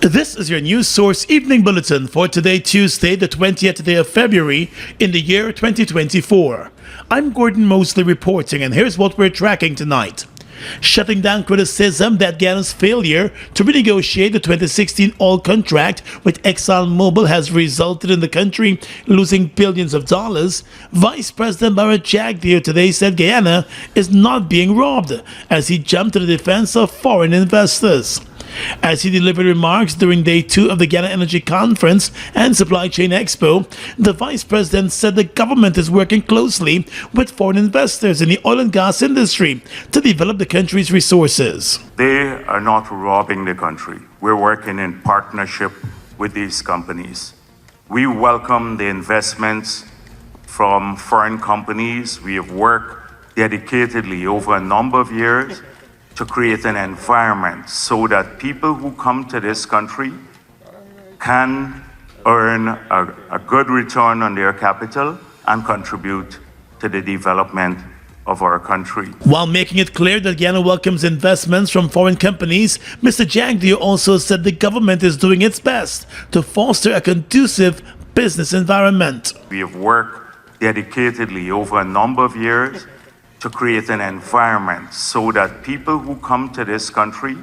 This is your news source evening bulletin for today, Tuesday, the 20th day of February in the year 2024. I'm Gordon Mosley reporting, and here's what we're tracking tonight. Shutting down criticism that Guyana's failure to renegotiate the 2016 oil contract with ExxonMobil has resulted in the country losing billions of dollars, Vice President Barrett Jagdeo today said Guyana is not being robbed as he jumped to the defense of foreign investors. As he delivered remarks during day 2 of the Guyana Energy Conference and Supply Chain Expo, the Vice President said the government is working closely with foreign investors in the oil and gas industry to develop the country's resources. They are not robbing the country. We're working in partnership with these companies. We welcome the investments from foreign companies. We have worked dedicatedly over a number of years to create an environment so that people who come to this country can earn a good return on their capital and contribute to the development of our country. While making it clear that Guyana welcomes investments from foreign companies, Mr. Jagdeo also said the government is doing its best to foster a conducive business environment. We have worked dedicatedly over a number of years to create an environment so that people who come to this country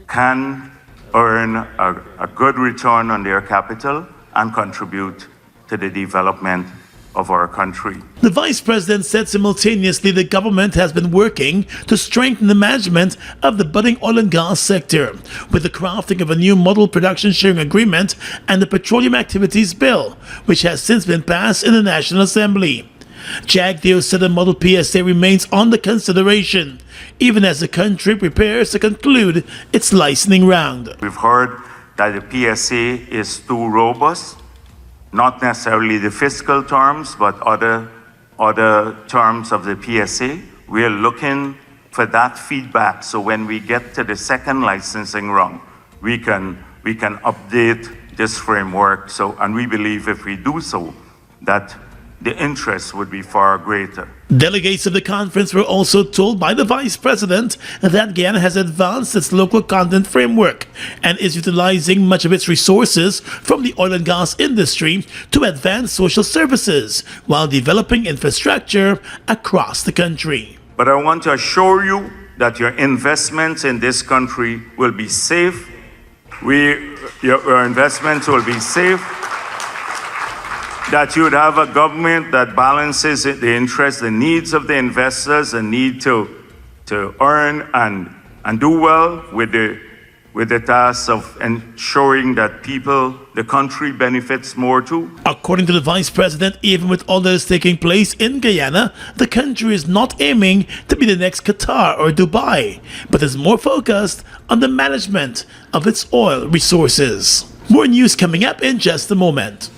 can earn a good return on their capital and contribute to the development of our country. The Vice President said simultaneously the government has been working to strengthen the management of the budding oil and gas sector with the crafting of a new model production sharing agreement and the Petroleum Activities Bill, which has since been passed in the National Assembly. Jagdeo said the model PSA remains under consideration, even as the country prepares to conclude its licensing round. We've heard that the PSA is too robust, not necessarily the fiscal terms, but other terms of the PSA. We are looking for that feedback, so when we get to the second licensing round, we can update this framework. And we believe if we do so, that the interest would be far greater. Delegates of the conference were also told by the Vice President that Guyana has advanced its local content framework and is utilizing much of its resources from the oil and gas industry to advance social services while developing infrastructure across the country. But I want to assure you that your investments in this country will be safe. Your investments will be safe. That you would have a government that balances the interests, the needs of the investors, the need to earn and do well with the task of ensuring that the country benefits more too. According to the Vice President, even with all that is taking place in Guyana, the country is not aiming to be the next Qatar or Dubai, but is more focused on the management of its oil resources. More news coming up in just a moment.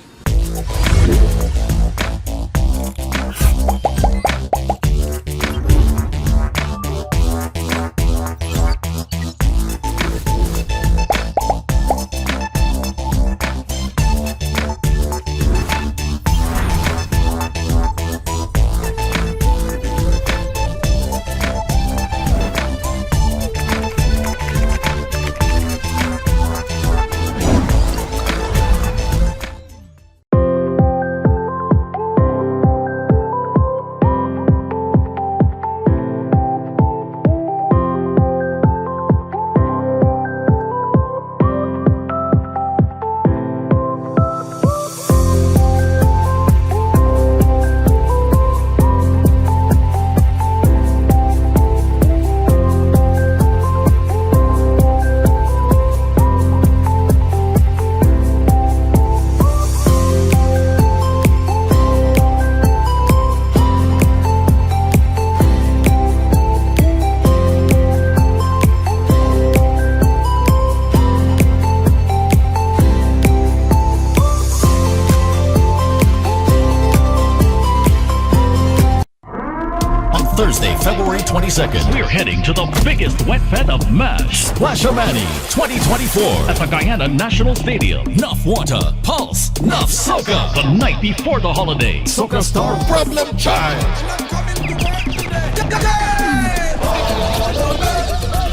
Thursday, February 22nd, we're heading to the biggest wet fete of MASH, Splash-O-Mani 2024 at the Guyana National Stadium. Nuff water, pulse, nuff soca. The night before the holiday, soca star Problem Child.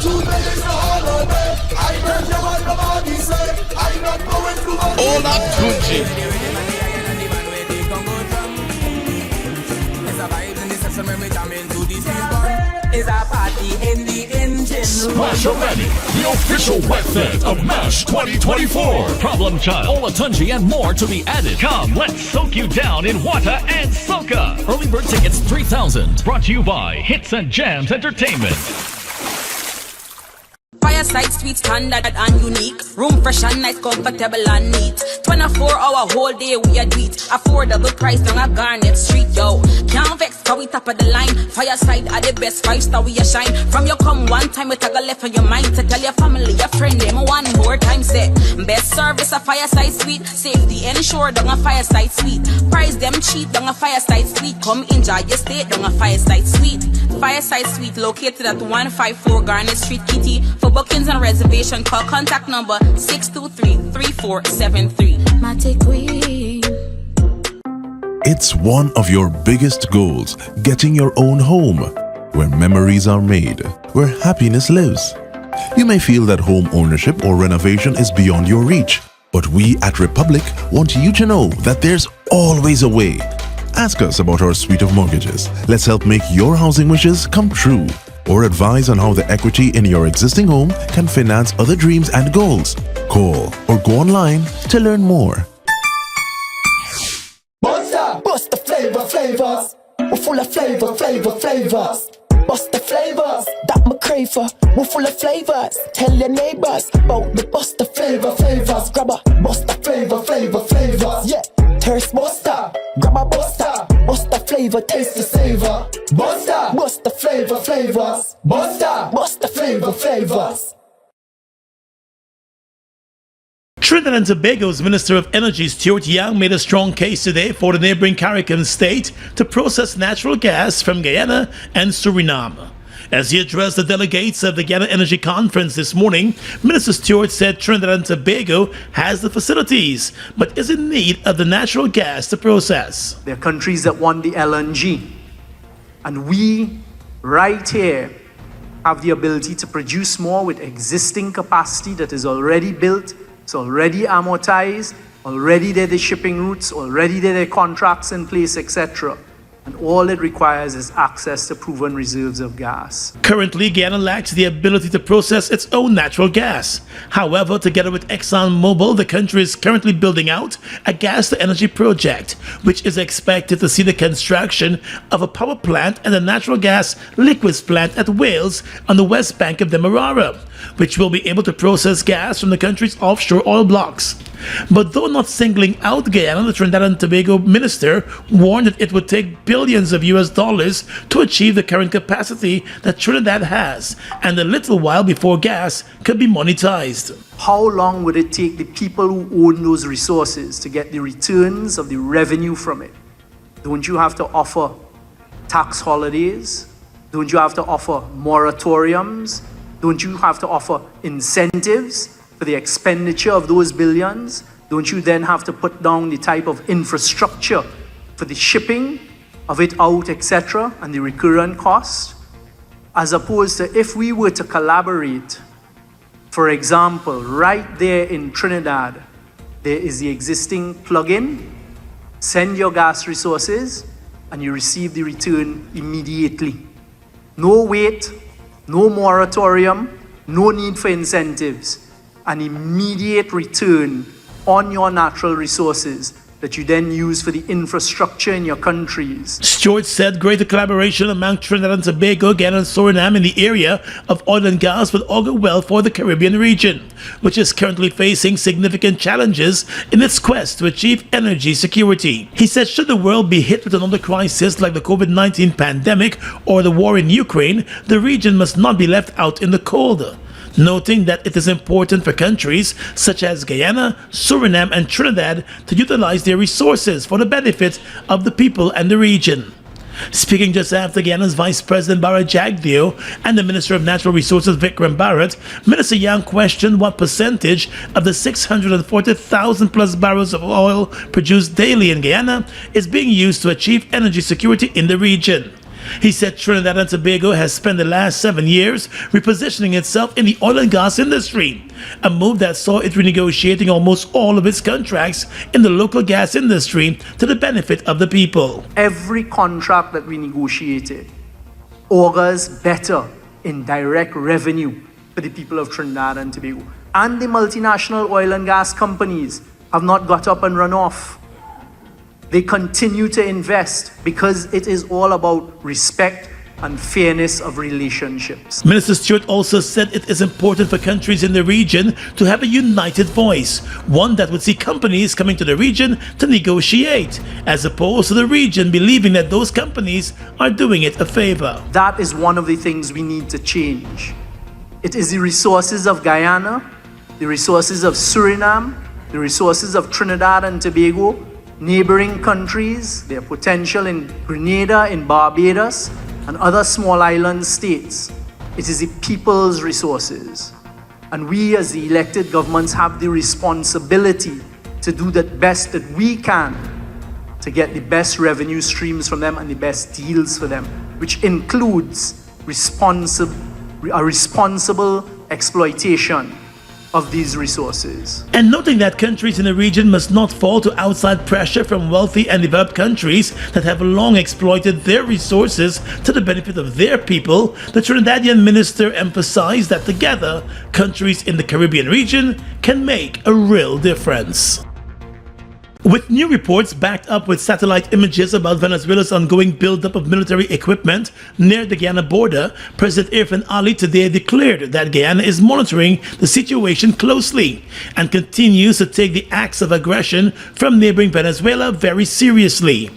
Today is a holiday. I bet you want the body. Hola Tunji. Is a party in the engine. Splash-O-Matic, the official wet fed of MASH 2024. Problem Child, Olatunji, and more to be added. Come, let's soak you down in water and soca. Early bird tickets $3,000. Brought to you by Hits and Jams Entertainment. Fireside Suite standard and unique. Room fresh and nice, comfortable and neat. 24-hour whole day we a do it. Affordable price on a Garnet Street, yo. Can't vex, cause we top of the line. Fireside are the best, 5-star we a shine. From you come one time, we tag a left on your mind. To tell your family, your friend, them one more time say. Best service a Fireside Suite. Safety ensured on a Fireside Suite. Price them cheap on a Fireside Suite. Come enjoy your stay on a Fireside Suite. Fireside Suite located at 154 Garnet Street, Kitty. For bookings and reservation, call contact number 623-3473. Matic Queen. It's one of your biggest goals, getting your own home, where memories are made, where happiness lives. You may feel that home ownership or renovation is beyond your reach, but we at Republic want you to know that there's always a way. Ask us about our suite of mortgages. Let's help make your housing wishes come true. Or advise on how the equity in your existing home can finance other dreams and goals. Call or go online to learn more. Bust the flavors. We're full of flavors. Bust the flavors, that my crave for. We're full of flavors. Tell your neighbors about the bust the flavors. Grab a bust the flavors. Yeah, thirst buster. Grab a buster. Bust the flavor, taste the savor. Bust the flavors. Bust the flavors. Trinidad and Tobago's Minister of Energy, Stuart Young, made a strong case today for the neighboring Caribbean state to process natural gas from Guyana and Suriname. As he addressed the delegates of the Guyana Energy Conference this morning, Minister Stuart said Trinidad and Tobago has the facilities, but is in need of the natural gas to process. There are countries that want the LNG, and we, right here, have the ability to produce more with existing capacity that is already built. It's already amortized, already there are the shipping routes, already there are the contracts in place, etc. And all it requires is access to proven reserves of gas. Currently, Guyana lacks the ability to process its own natural gas. However, together with ExxonMobil, the country is currently building out a gas-to-energy project, which is expected to see the construction of a power plant and a natural gas liquids plant at Wales on the west bank of Demerara, which will be able to process gas from the country's offshore oil blocks. But though not singling out Guyana, the Trinidad and Tobago minister warned that it would take billions of US dollars to achieve the current capacity that Trinidad has, and a little while before gas could be monetized. How long would it take the people who own those resources to get the returns of the revenue from it? Don't you have to offer tax holidays? Don't you have to offer moratoriums? Don't you have to offer incentives for the expenditure of those billions? Don't you then have to put down the type of infrastructure for the shipping of it out, etc., and the recurrent cost? As opposed to if we were to collaborate, for example, right there in Trinidad, there is the existing plug-in, send your gas resources, and you receive the return immediately. No wait, no moratorium, no need for incentives. An immediate return on your natural resources that you then use for the infrastructure in your countries. Stuart said greater collaboration among Trinidad and Tobago, Guyana and Suriname in the area of oil and gas would augur well for the Caribbean region, which is currently facing significant challenges in its quest to achieve energy security. He said should the world be hit with another crisis like the COVID-19 pandemic or the war in Ukraine, the region must not be left out in the cold, noting that it is important for countries such as Guyana, Suriname and Trinidad to utilize their resources for the benefit of the people and the region. Speaking just after Guyana's Vice President Barra Jagdeo and the Minister of Natural Resources Vikram Bharat, Minister Yang questioned what percentage of the 640,000 plus barrels of oil produced daily in Guyana is being used to achieve energy security in the region. He said Trinidad and Tobago has spent the last 7 years repositioning itself in the oil and gas industry, a move that saw it renegotiating almost all of its contracts in the local gas industry to the benefit of the people. Every contract that we negotiated augurs better in direct revenue for the people of Trinidad and Tobago. And the multinational oil and gas companies have not got up and run off. They continue to invest because it is all about respect and fairness of relationships. Minister Stewart also said it is important for countries in the region to have a united voice, one that would see companies coming to the region to negotiate, as opposed to the region believing that those companies are doing it a favor. That is one of the things we need to change. It is the resources of Guyana, the resources of Suriname, the resources of Trinidad and Tobago, neighboring countries, their potential in Grenada, in Barbados, and other small island states. It is the people's resources. And we as the elected governments have the responsibility to do the best that we can to get the best revenue streams from them and the best deals for them, which includes a responsible exploitation of these resources. And noting that countries in the region must not fall to outside pressure from wealthy and developed countries that have long exploited their resources to the benefit of their people, the Trinidadian minister emphasized that together, countries in the Caribbean region can make a real difference. With new reports backed up with satellite images about Venezuela's ongoing buildup of military equipment near the Guyana border, President Irfan Ali today declared that Guyana is monitoring the situation closely and continues to take the acts of aggression from neighboring Venezuela very seriously.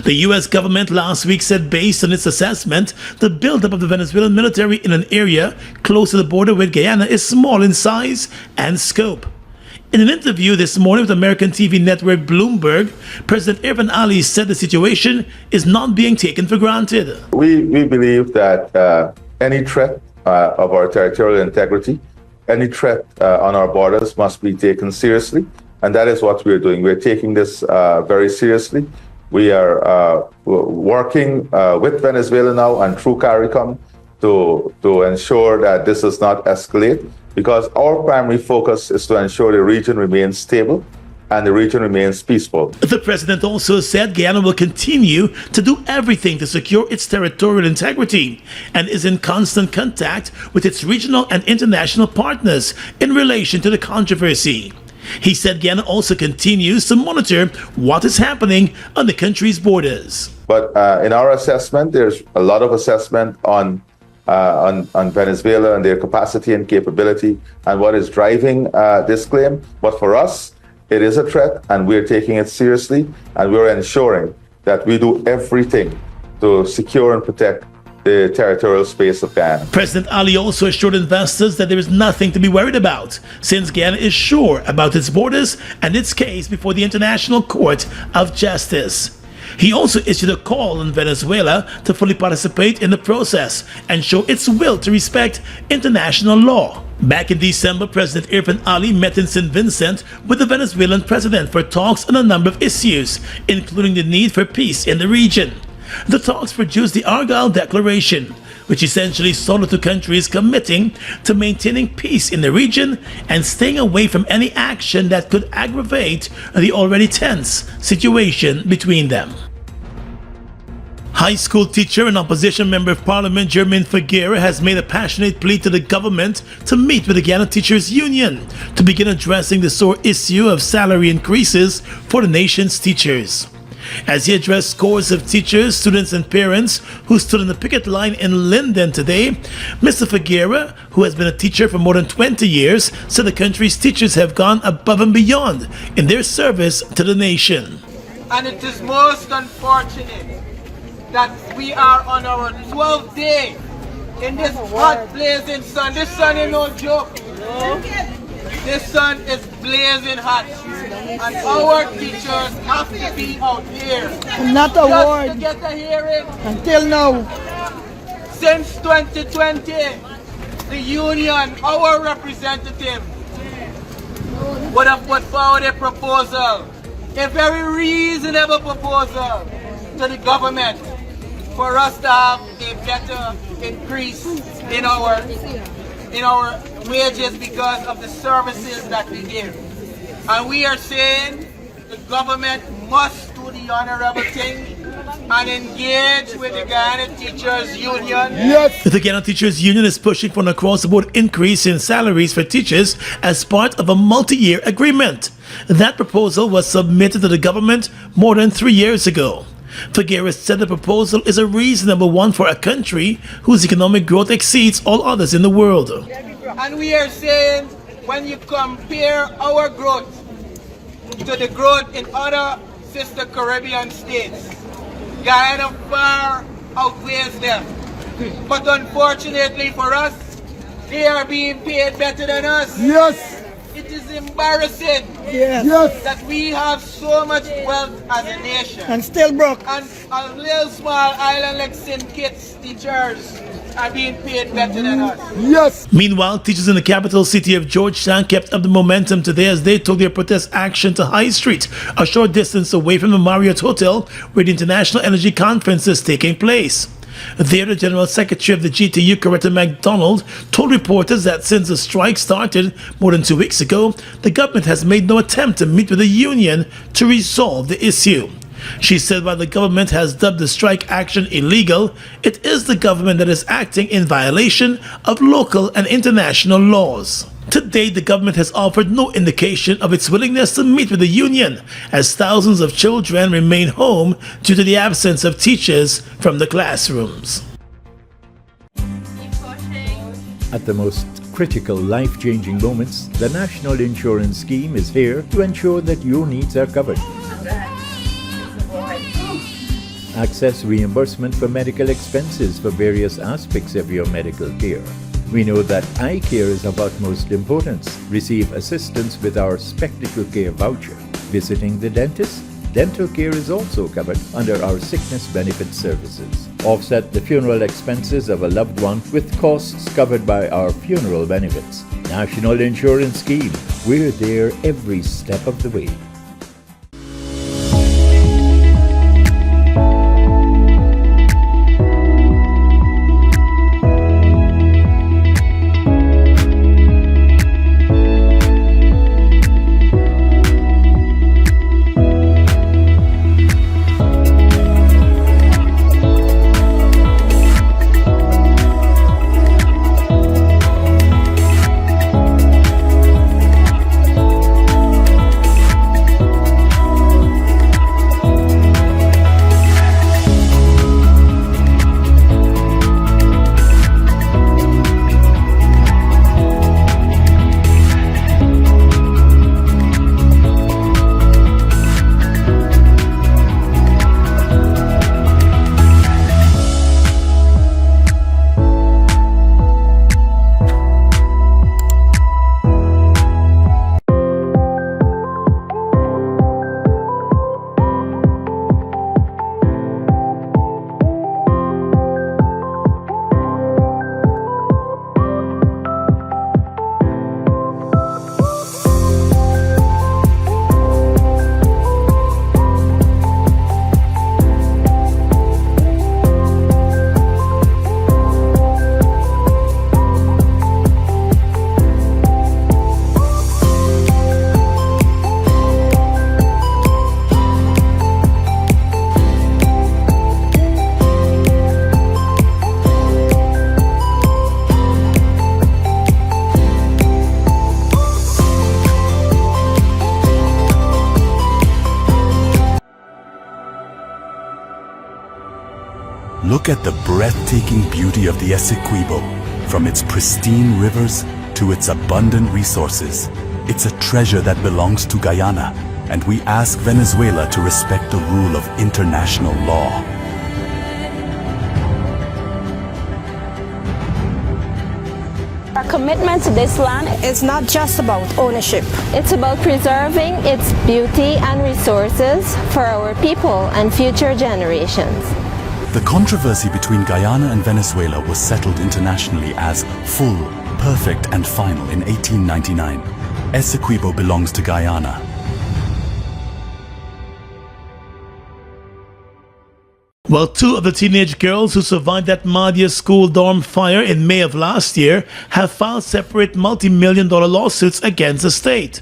The U.S. government last week said, based on its assessment, the buildup of the Venezuelan military in an area close to the border with Guyana is small in size and scope. In an interview this morning with American TV network Bloomberg, President Irfan Ali said the situation is not being taken for granted. We believe that any threat of our territorial integrity, any threat on our borders must be taken seriously, and that is what we're doing. We're taking this very seriously. We are working with Venezuela now and through CARICOM to ensure that this does not escalate, because our primary focus is to ensure the region remains stable and the region remains peaceful. The president also said Guyana will continue to do everything to secure its territorial integrity and is in constant contact with its regional and international partners in relation to the controversy. He said Guyana also continues to monitor what is happening on the country's borders. But in our assessment, there's a lot of assessment on Venezuela and their capacity and capability and what is driving this claim. But for us, it is a threat and we're taking it seriously, and we're ensuring that we do everything to secure and protect the territorial space of Guyana. President Ali also assured investors that there is nothing to be worried about, since Guyana is sure about its borders and its case before the International Court of Justice. He also issued a call on Venezuela to fully participate in the process and show its will to respect international law. Back in December, President Irfan Ali met in St. Vincent with the Venezuelan president for talks on a number of issues, including the need for peace in the region. The talks produced the Argyle Declaration, which essentially saw the two countries committing to maintaining peace in the region and staying away from any action that could aggravate the already tense situation between them. High school teacher and opposition member of parliament Jermaine Figuera has made a passionate plea to the government to meet with the Guyana Teachers Union to begin addressing the sore issue of salary increases for the nation's teachers. As he addressed scores of teachers, students, and parents who stood on the picket line in Linden today, Mr. Figuera, who has been a teacher for more than 20 years, said the country's teachers have gone above and beyond in their service to the nation. And it is most unfortunate that we are on our 12th day in this hot blazing sun. This sun is no joke. This sun is blazing hot. And our teachers have to be out here. Not a word. To get a hearing. Until now. Since 2020, the union, our representative, would have put forward a proposal, a very reasonable proposal to the government for us to have a better increase in our wages because of the services that we give. And we are saying the government must do the honorable thing and engage with the Guyana Teachers Union. Yes. The Guyana Teachers Union is pushing for an across-the-board increase in salaries for teachers as part of a multi-year agreement. That proposal was submitted to the government more than 3 years ago. Figueres said the proposal is a reasonable one for a country whose economic growth exceeds all others in the world. And we are saying when you compare our growth to the growth in other sister Caribbean states, Guyana far outweighs them. But unfortunately for us, they are being paid better than us. Yes. It is embarrassing Yes. that we have so much wealth as a nation. And still broke. And a little small island like St. Kitts teachers are being paid better than us. Yes. Meanwhile, teachers in the capital city of Georgetown kept up the momentum today as they took their protest action to High Street, a short distance away from the Marriott Hotel where the International Energy Conference is taking place. There, the General Secretary of the GTU, Coretta MacDonald, told reporters that since the strike started more than 2 weeks ago, the government has made no attempt to meet with the union to resolve the issue. She said while the government has dubbed the strike action illegal, it is the government that is acting in violation of local and international laws. To date, the government has offered no indication of its willingness to meet with the union, as thousands of children remain home due to the absence of teachers from the classrooms. At the most critical life-changing moments, the National Insurance Scheme is here to ensure that your needs are covered. Access reimbursement for medical expenses for various aspects of your medical care. We know that eye care is of utmost importance. Receive assistance with our Spectacle Care voucher. Visiting the dentist? Dental care is also covered under our sickness benefit services. Offset the funeral expenses of a loved one with costs covered by our funeral benefits. National Insurance Scheme. We're there every step of the way. Look at the breathtaking beauty of the Essequibo, from its pristine rivers to its abundant resources. It's a treasure that belongs to Guyana, and we ask Venezuela to respect the rule of international law. Our commitment to this land is not just about ownership. It's about preserving its beauty and resources for our people and future generations. The controversy between Guyana and Venezuela was settled internationally as full, perfect and final in 1899. Essequibo belongs to Guyana. Well, two of the teenage girls who survived that Madhya school dorm fire in May of last year have filed separate multi-million-dollar lawsuits against the state.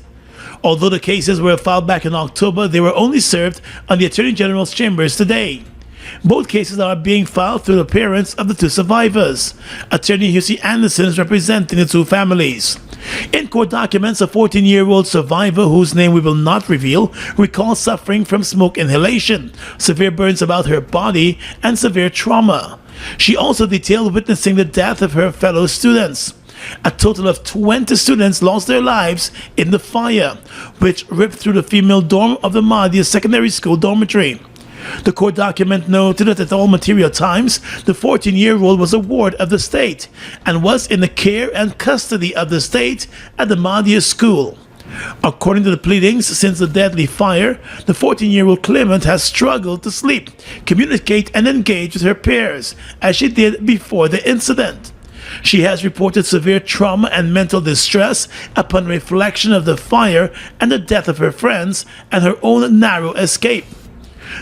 Although the cases were filed back in October, they were only served on the Attorney General's chambers today. Both cases are being filed through the parents of the two survivors. Attorney Hussie Anderson is representing the two families. In court documents, a 14-year-old survivor, whose name we will not reveal, recalls suffering from smoke inhalation, severe burns about her body, and severe trauma. She also detailed witnessing the death of her fellow students. A total of 20 students lost their lives in the fire, which ripped through the female dorm of the Madhya Secondary School dormitory. The court document noted that at all material times, the 14-year-old was a ward of the state and was in the care and custody of the state at the Madhya school. According to the pleadings, since the deadly fire, the 14-year-old claimant has struggled to sleep, communicate, and engage with her peers, as she did before the incident. She has reported severe trauma and mental distress upon reflection of the fire and the death of her friends and her own narrow escape.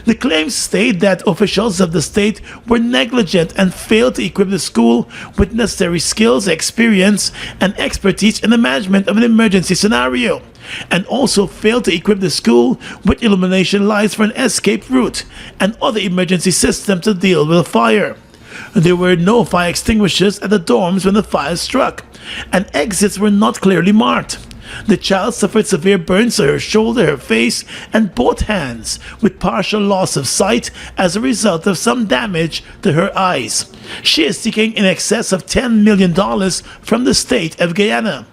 The claims state that officials of the state were negligent and failed to equip the school with necessary skills, experience, and expertise in the management of an emergency scenario, and also failed to equip the school with illumination lights for an escape route and other emergency systems to deal with a fire. There were no fire extinguishers at the dorms when the fire struck, and exits were not clearly marked. The child suffered severe burns to her shoulder, her face, and both hands, with partial loss of sight as a result of some damage to her eyes. She is seeking in excess of $10 million from the state of Guyana.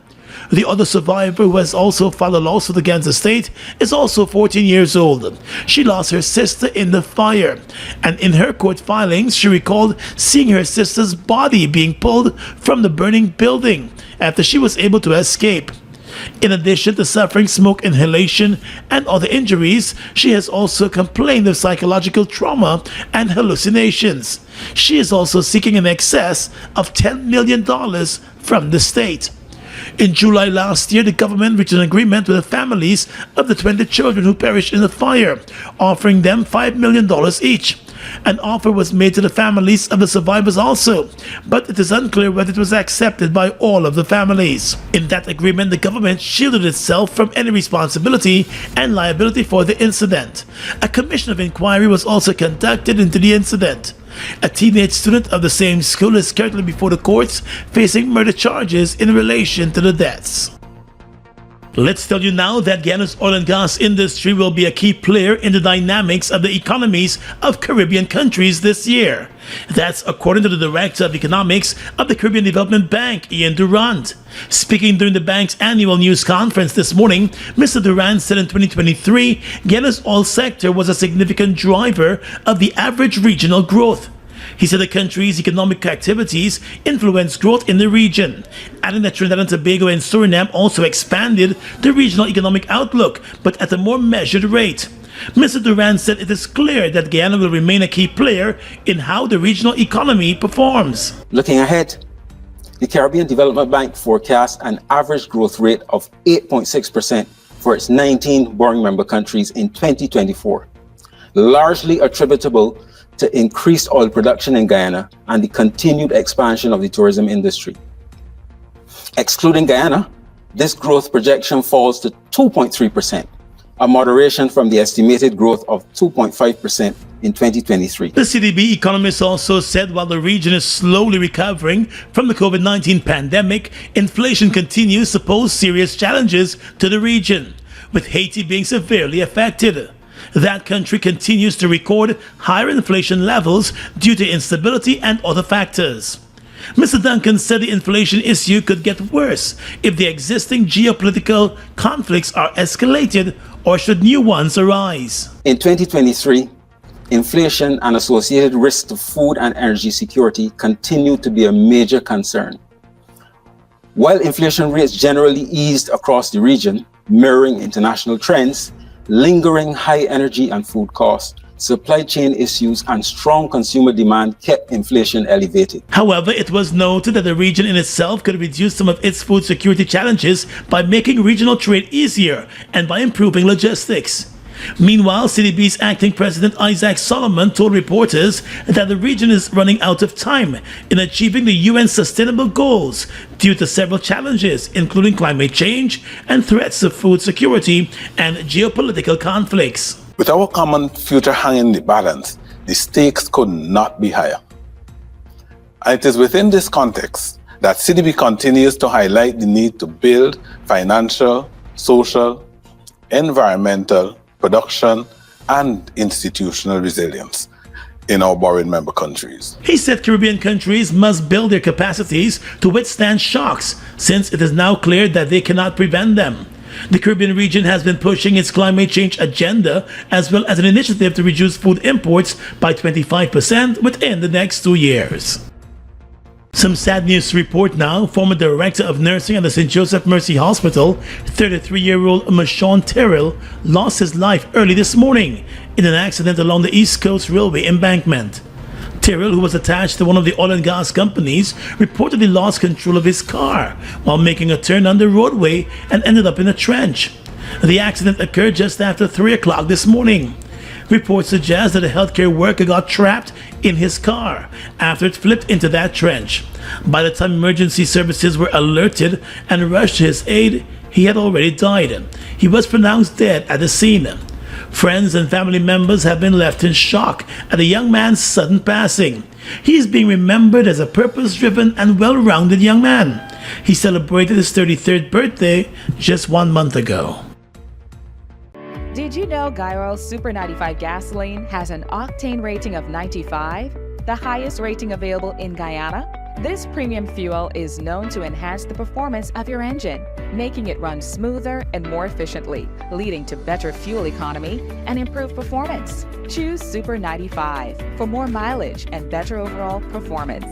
The other survivor, who has also filed a lawsuit against the state, is also 14 years old. She lost her sister in the fire, and in her court filings, she recalled seeing her sister's body being pulled from the burning building after she was able to escape. In addition to suffering smoke inhalation and other injuries, she has also complained of psychological trauma and hallucinations. She is also seeking in excess of $10 million from the state. In July last year, the government reached an agreement with the families of the 20 children who perished in the fire, offering them $5 million each. An offer was made to the families of the survivors also, but it is unclear whether it was accepted by all of the families. In that agreement, the government shielded itself from any responsibility and liability for the incident. A commission of inquiry was also conducted into the incident. A teenage student of the same school is currently before the courts facing murder charges in relation to the deaths. Let's tell you now that Guyana's oil and gas industry will be a key player in the dynamics of the economies of Caribbean countries this year. That's according to the Director of Economics of the Caribbean Development Bank, Ian Durand. Speaking during the bank's annual news conference this morning, Mr. Durand said in 2023, Guyana's oil sector was a significant driver of the average regional growth. He said the country's economic activities influenced growth in the region, adding that Trinidad and Tobago and Suriname also expanded the regional economic outlook, but at a more measured rate. Mr. Durand said it is clear that Guyana will remain a key player in how the regional economy performs. Looking ahead, the Caribbean Development Bank forecasts an average growth rate of 8.6% for its 19 borrowing member countries in 2024, largely attributable to increased oil production in Guyana and the continued expansion of the tourism industry. Excluding Guyana, this growth projection falls to 2.3%, a moderation from the estimated growth of 2.5% in 2023. The CDB economist also said while the region is slowly recovering from the COVID-19 pandemic, inflation continues to pose serious challenges to the region, with Haiti being severely affected. That country continues to record higher inflation levels due to instability and other factors. Mr. Duncan said the inflation issue could get worse if the existing geopolitical conflicts are escalated or should new ones arise. In 2023, inflation and associated risks to food and energy security continue to be a major concern. While inflation rates generally eased across the region, mirroring international trends, lingering high energy and food costs, supply chain issues, and strong consumer demand kept inflation elevated. However, it was noted that the region in itself could reduce some of its food security challenges by making regional trade easier and by improving logistics. Meanwhile, CDB's acting president Isaac Solomon told reporters that the region is running out of time in achieving the UN's sustainable goals due to several challenges, including climate change and threats of food security and geopolitical conflicts. With our common future hanging in the balance, the stakes could not be higher. And it is within this context that CDB continues to highlight the need to build financial, social, environmental, production, and institutional resilience in our borrowing member countries. He said Caribbean countries must build their capacities to withstand shocks, since it is now clear that they cannot prevent them. The Caribbean region has been pushing its climate change agenda, as well as an initiative to reduce food imports by 25% within the next 2 years. Some sad news to report now. Former director of nursing at the St. Joseph Mercy Hospital, 33-year-old Marshawn Terrell, lost his life early this morning in an accident along the East Coast Railway embankment. Terrell, who was attached to one of the oil and gas companies, reportedly lost control of his car while making a turn on the roadway and ended up in a trench. The accident occurred just after 3 o'clock this morning. Reports suggest that a healthcare worker got trapped in his car after it flipped into that trench. By the time emergency services were alerted and rushed to his aid, he had already died. He was pronounced dead at the scene. Friends and family members have been left in shock at the young man's sudden passing. He is being remembered as a purpose-driven and well-rounded young man. He celebrated his 33rd birthday just 1 month ago. Did you know Guy Super 95 gasoline has an octane rating of 95, the highest rating available in Guyana? This premium fuel is known to enhance the performance of your engine, making it run smoother and more efficiently, leading to better fuel economy and improved performance. Choose Super 95 for more mileage and better overall performance.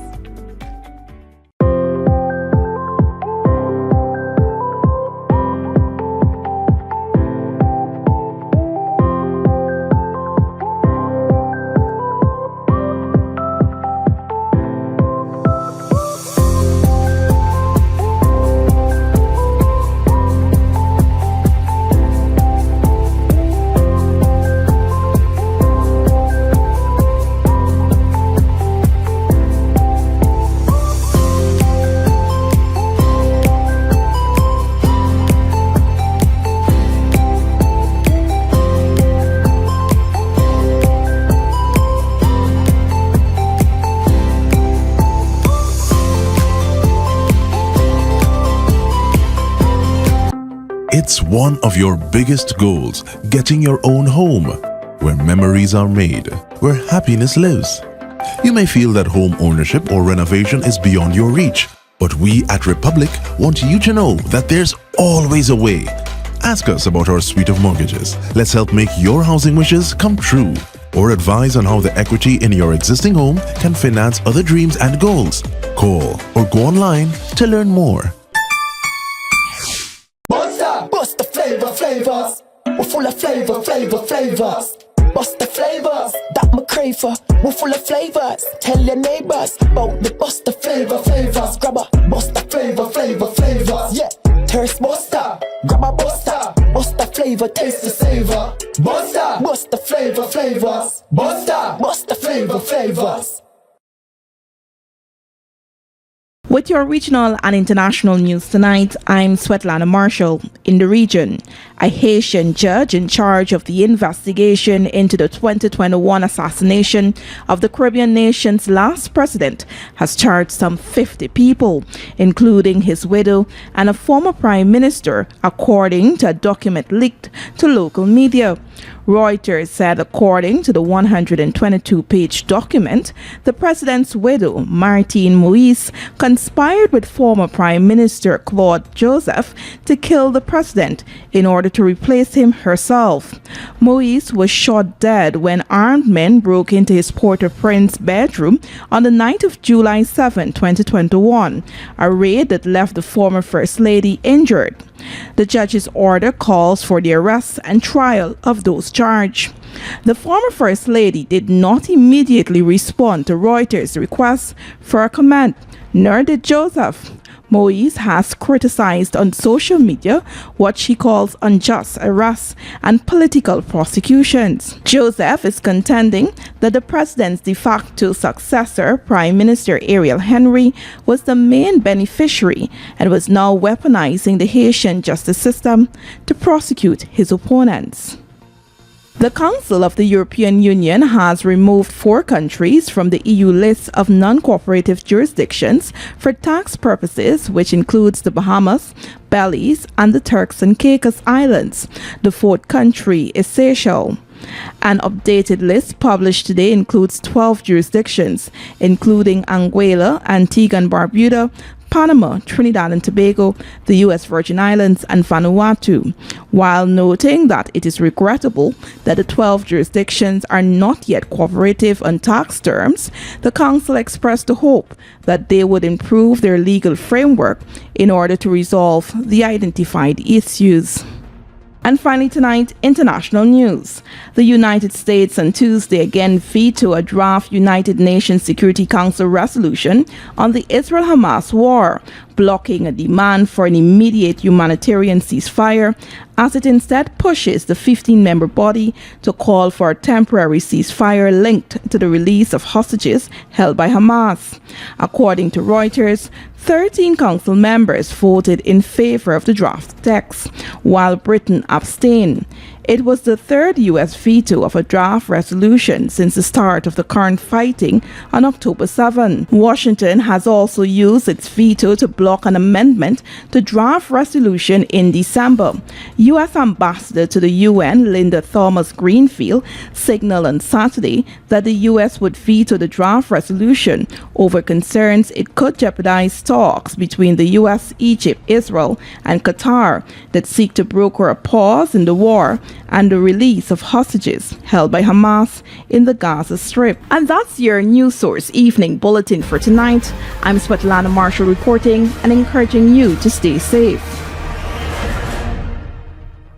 It's one of your biggest goals, getting your own home, where memories are made, where happiness lives. You may feel that home ownership or renovation is beyond your reach, but we at Republic want you to know that there's always a way. Ask us about our suite of mortgages. Let's help make your housing wishes come true. Or advise on how the equity in your existing home can finance other dreams and goals. Call or go online to learn more. Bust the flavors. We're full of flavors. Bust the flavors that me crave for. We're full of flavors. Tell your neighbors about the bust the flavors. Grab a bust the flavors. Yeah, thirst buster. Grab a buster. Bust the flavor, taste the savor. Bust the flavors. Bust the flavors. With your regional and international news tonight, I'm Svetlana Marshall. In the region, a Haitian judge in charge of the investigation into the 2021 assassination of the Caribbean nation's last president has charged some 50 people, including his widow and a former prime minister, according to a document leaked to local media. Reuters said, according to the 122-page document, the president's widow, Martine Moïse, conspired with former Prime Minister Claude Joseph to kill the president in order to replace him herself. Moïse was shot dead when armed men broke into his Port-au-Prince bedroom on the night of July 7, 2021, a raid that left the former First Lady injured. The judge's order calls for the arrest and trial of those charged. The former First Lady did not immediately respond to Reuters' request for a comment, nor did Joseph. Moise has criticized on social media what she calls unjust arrests and political prosecutions. Joseph is contending that the president's de facto successor, Prime Minister Ariel Henry, was the main beneficiary and was now weaponizing the Haitian justice system to prosecute his opponents. The Council of the European Union has removed 4 countries from the EU list of non-cooperative jurisdictions for tax purposes, which includes the Bahamas, Belize, and the Turks and Caicos Islands. The 4th country is Seychelles. An updated list published today includes 12 jurisdictions, including Anguilla, Antigua and Barbuda, Panama, Trinidad and Tobago, the U.S. Virgin Islands, and Vanuatu, while noting that it is regrettable that the 12 jurisdictions are not yet cooperative on tax terms. The Council expressed the hope that they would improve their legal framework in order to resolve the identified issues. And finally tonight, international news. The United States on Tuesday again vetoed a draft United Nations Security Council resolution on the Israel-Hamas war, blocking a demand for an immediate humanitarian ceasefire, as it instead pushes the 15-member body to call for a temporary ceasefire linked to the release of hostages held by Hamas. According to Reuters, 13 council members voted in favor of the draft text, while Britain abstained. It was the 3rd U.S. veto of a draft resolution since the start of the current fighting on October 7. Washington has also used its veto to block an amendment to draft resolution in December. U.S. Ambassador to the UN, Linda Thomas-Greenfield, signaled on Saturday that the U.S. would veto the draft resolution over concerns it could jeopardize talks between the U.S., Egypt, Israel, and Qatar that seek to broker a pause in the war and the release of hostages held by Hamas in the Gaza Strip. And that's your News Source Evening Bulletin for tonight. I'm Svetlana Marshall reporting and encouraging you to stay safe.